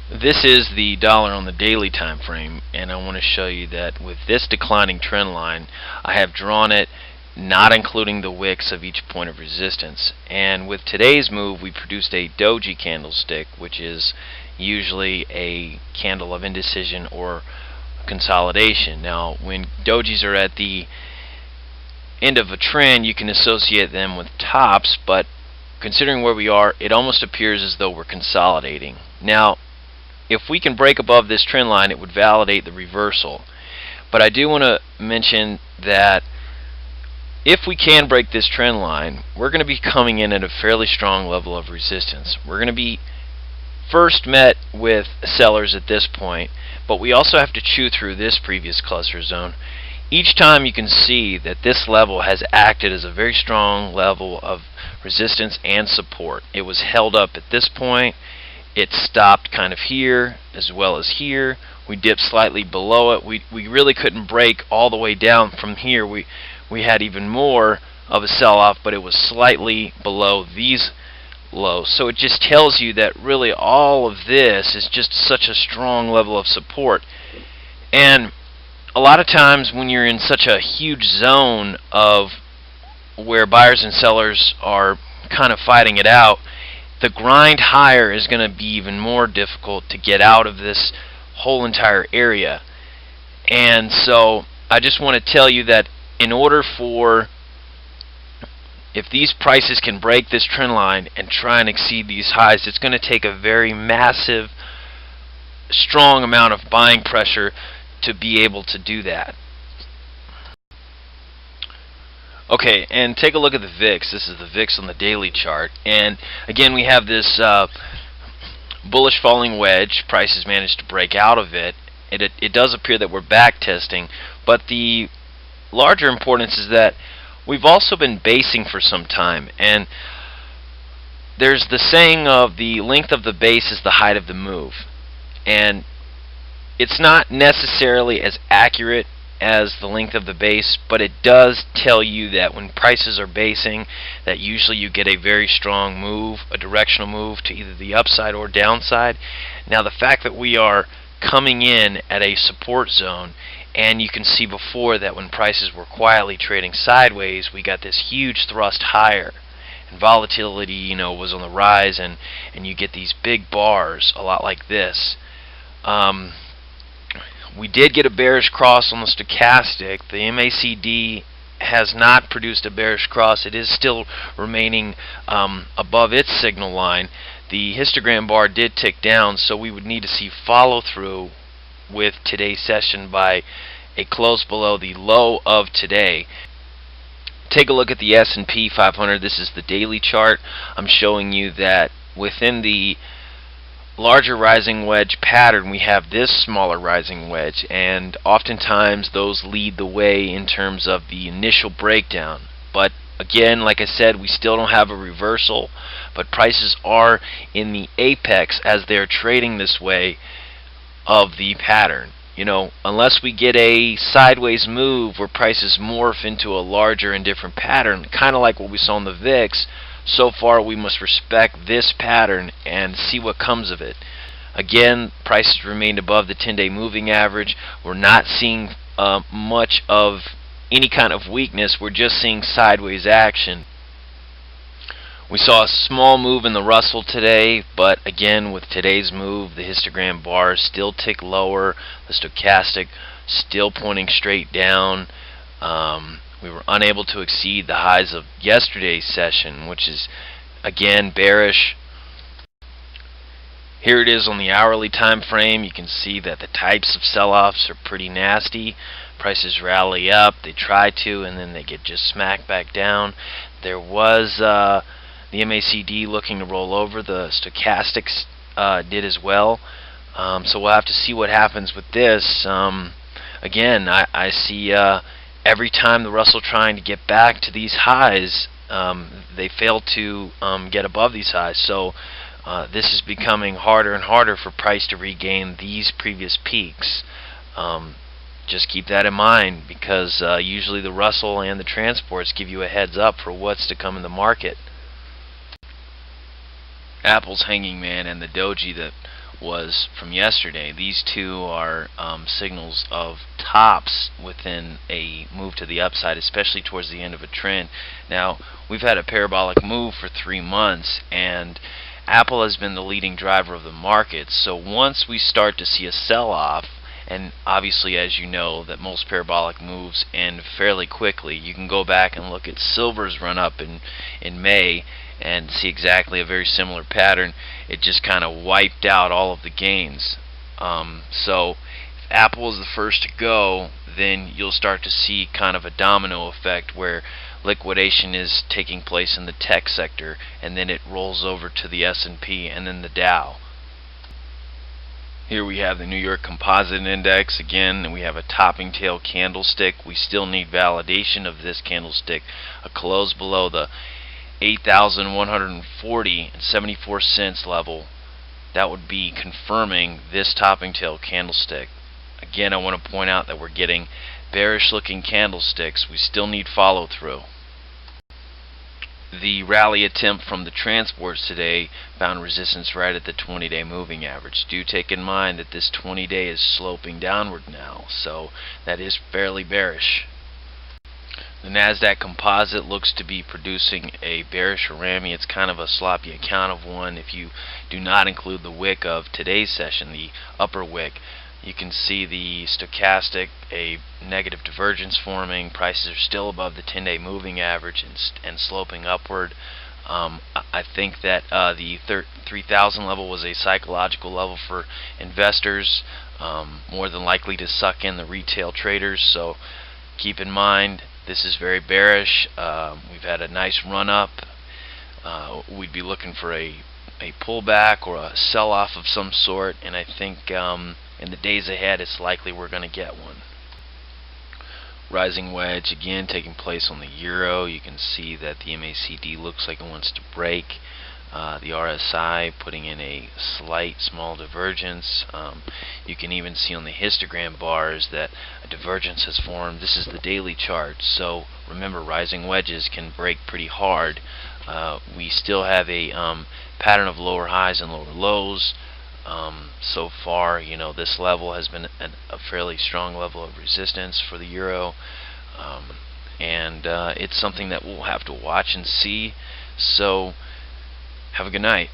This is the dollar on the daily time frame, and I want to show you that with this declining trend line, I have drawn it not including the wicks of each point of resistance. And with today's move, we produced a doji candlestick, which is usually a candle of indecision or consolidation. Now, when dojis are at the end of a trend, you can associate them with tops, but considering where we are, it almost appears as though we're consolidating. Now, if we can break above this trend line, it would validate the reversal. But I do want to mention that if we can break this trend line, we're going to be coming in at a fairly strong level of resistance. We're going to be first met with sellers at this point, but we also have to chew through this previous cluster zone. Each time you can see that this level has acted as a very strong level of resistance and support. It was held up at this point. It stopped kind of here as well as here. We dipped slightly below it. We really couldn't break all the way down from here. We had even more of a sell-off, but it was slightly below these lows. So it just tells you that really all of this is just such a strong level of support. And a lot of times when you're in such a huge zone of where buyers and sellers are kind of fighting it out, the grind higher is going to be even more difficult to get out of this whole entire area. And so I just want to tell you that in order for, if these prices can break this trend line and try and exceed these highs, it's going to take a very massive, strong amount of buying pressure to be able to do that. Okay, and take a look at the VIX. This is the VIX on the daily chart, and again we have this bullish falling wedge. Prices managed to break out of it. It does appear that we're back testing, but the larger importance is that we've also been basing for some time, and there's the saying of the length of the base is the height of the move, and it's not necessarily as accurate as the length of the base, but it does tell you that when prices are basing, that usually you get a very strong move, a directional move to either the upside or downside. Now the fact that we are coming in at a support zone, and you can see before that when prices were quietly trading sideways, we got this huge thrust higher, and volatility, was on the rise, and you get these big bars, a lot like this. We did get a bearish cross on the stochastic. The MACD has not produced a bearish cross. It is still remaining above its signal line. The histogram bar did tick down, so we would need to see follow through with today's session by a close below the low of today. Take a look at the S&P 500. This is the daily chart. I'm showing you that within the larger rising wedge pattern, we have this smaller rising wedge, and oftentimes those lead the way in terms of the initial breakdown. But again, like I said, we still don't have a reversal, but prices are in the apex as they're trading this way of the pattern. Unless we get a sideways move where prices morph into a larger and different pattern, kind of like what we saw in the VIX, so far we must respect this pattern and see what comes of it. Again, prices remained above the 10-day moving average. We're not seeing much of any kind of weakness. We're just seeing sideways action. We saw a small move in the Russell today, but again, with today's move, the histogram bars still tick lower, the stochastic still pointing straight down. We were unable to exceed the highs of yesterday's session, which is again bearish. Here it is on the hourly time frame. You can see that the types of sell-offs are pretty nasty. Prices rally up, they try to, and then they get just smacked back down. There was the MACD looking to roll over. The stochastics did as well. So we'll have to see what happens with this. Again, I see every time the Russell trying to get back to these highs, they fail to get above these highs. So this is becoming harder and harder for price to regain these previous peaks. Just keep that in mind, because usually the Russell and the transports give you a heads up for what's to come in the market. Apple's hanging man and the doji that was from yesterday. These two are signals of tops within a move to the upside, especially towards the end of a trend. Now, we've had a parabolic move for 3 months, and Apple has been the leading driver of the market. So once we start to see a sell-off, and obviously, as you know, that most parabolic moves end fairly quickly. You can go back and look at silver's run up in May and see exactly a very similar pattern. It just kind of wiped out all of the gains. So if Apple is the first to go, then you'll start to see kind of a domino effect where liquidation is taking place in the tech sector, and then it rolls over to the S&P and then the Dow. Here we have the New York Composite Index again, and we have a topping tail candlestick. We still need validation of this candlestick. A close below the 8,140.74 level. That would be confirming this topping tail candlestick. Again, I want to point out that we're getting bearish looking candlesticks. We still need follow through. The rally attempt from the transports today found resistance right at the 20-day moving average. Do take in mind that this 20-day is sloping downward now, so that is fairly bearish. The Nasdaq Composite looks to be producing a bearish Rami. It's kind of a sloppy account of one if you do not include the wick of today's session, the upper wick. You can see the stochastic, a negative divergence forming. Prices are still above the 10-day moving average and sloping upward. I think that the 3,000 level was a psychological level for investors, more than likely to suck in the retail traders. So keep in mind, this is very bearish. We've had a nice run up. We'd be looking for a pullback or a sell-off of some sort, and I think in the days ahead it's likely we're going to get one. Rising wedge again taking place on the euro. You can see that the MACD looks like it wants to break. The RSI putting in a slight small divergence. You can even see on the histogram bars that a divergence has formed. This is the daily chart, so remember, rising wedges can break pretty hard. We still have a pattern of lower highs and lower lows. So far, you know, this level has been a fairly strong level of resistance for the euro, and it's something that we'll have to watch and see. So have a good night.